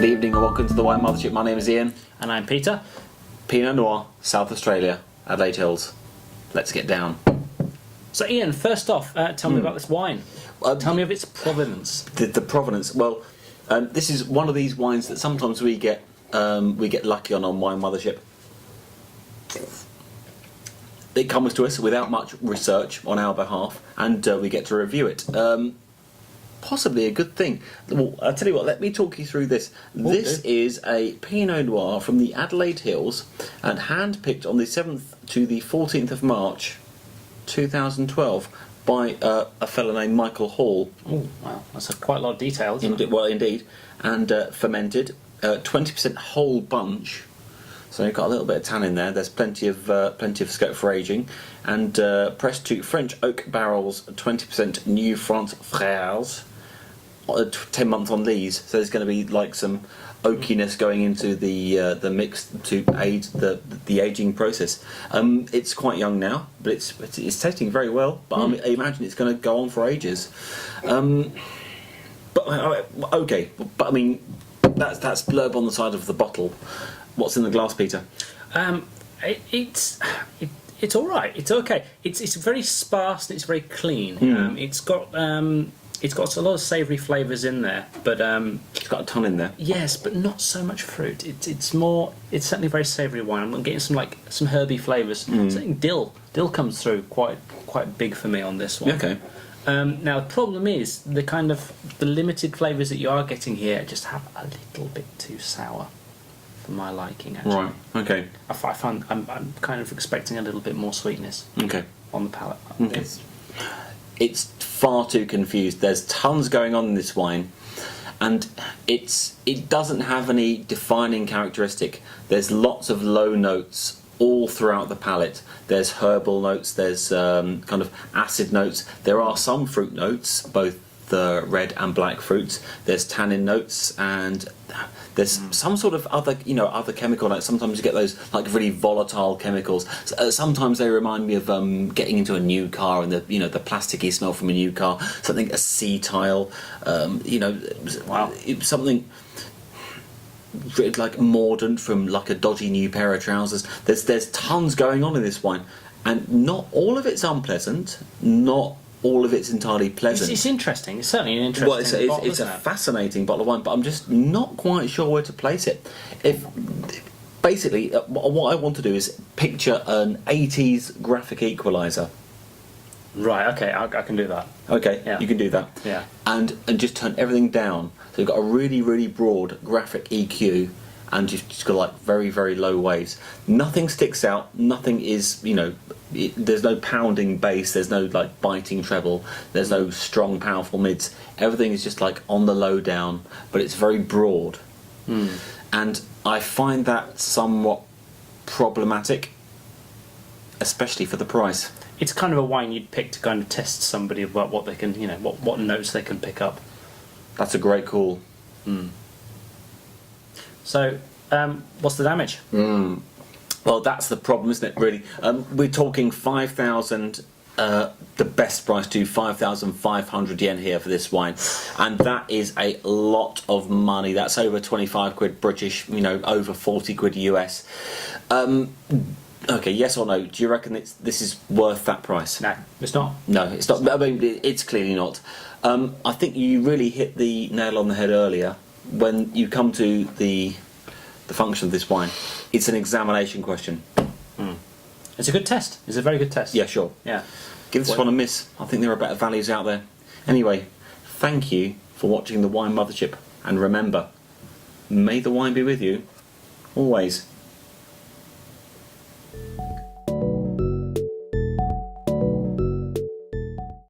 Good evening and welcome to the Wine Mothership. My name is Ian. And I'm Peter. Pinot Noir, South Australia, Adelaide Hills. Let's get down. So Ian, first off, tell me about this wine. Tell me of its provenance. The provenance. Well, this is one of these wines that sometimes we get lucky on Wine Mothership. It comes to us without much research on our behalf, and we get to review it. Possibly a good thing. Well, I'll tell you what, let me talk you through this. This is a Pinot Noir from the Adelaide Hills and hand-picked on the 7th to the 14th of March 2012 by a fellow named Michael Hall. Oh, wow, that's quite a lot of detail, isn't it? Well, indeed. And fermented, 20% whole bunch. So you've got a little bit of tannin in there. There's plenty of scope for aging, and pressed to French oak barrels, 20% New France Frères, 10 months on lees. So there's going to be like some oakiness going into the mix to aid the aging process. It's quite young now, but it's tasting very well. But I imagine it's going to go on for ages. But okay, but I mean that's blurb on the side of the bottle. What's in the glass, Peter? It's all right. It's okay. It's very sparse and it's very clean. It's got a lot of savoury flavours in there, but It's got a ton in there. yes, but not so much fruit. It's certainly a very savoury wine. I'm getting some herby flavours. Something dill comes through quite big for me on this one. Okay. Now the problem is the limited flavours that you are getting here just have a little bit too sour for my liking, actually. Right. Okay. I find I'm kind of expecting a little bit more sweetness. Okay. On the palate. Okay. It's far too confused. There's tons going on in this wine, and it doesn't have any defining characteristic. There's lots of low notes all throughout the palate. There's herbal notes. There's kind of acid notes. There are some fruit notes, both the red and black fruits. There's tannin notes, and there's some sort of other chemical notes. Sometimes you get those like really volatile chemicals. Sometimes they remind me of getting into a new car and the plasticky smell from a new car. Something acetyl, something like mordant from like a dodgy new pair of trousers. There's tons going on in this wine, and not all of it's unpleasant. Not all of it's entirely pleasant. It's interesting. It's certainly an interesting bottle, it's a fascinating bottle of wine, but I'm just not quite sure where to place it. Basically, what I want to do is picture an 80s graphic equalizer. Right. Okay. I can do that. Okay. Yeah. You can do that. Yeah. And just turn everything down. So you've got a really, really broad graphic EQ, and you've just got like very, very low waves. Nothing sticks out. Nothing is, there's no pounding bass. There's no like biting treble. There's no strong, powerful mids. Everything is just like on the low down, but it's very broad. And I find that somewhat problematic, especially for the price. It's kind of a wine you'd pick to kind of test somebody about what they can, what notes they can pick up. That's a great call. So, what's the damage? Well, that's the problem, isn't it, really? We're talking 5,000, the best price to 5,500 yen here for this wine. And that is a lot of money. That's over 25 quid British, over 40 quid US. Okay, yes or no? Do you reckon this is worth that price? No, it's not. No, it's not. I mean, it's clearly not. I think you really hit the nail on the head earlier when you come to the function of this wine. It's an examination question. It's a good test. It's a very good test. Yeah, sure. Yeah. Give this one a miss. I think there are better values out there. Anyway, thank you for watching the Wine Mothership, and remember, may the wine be with you always.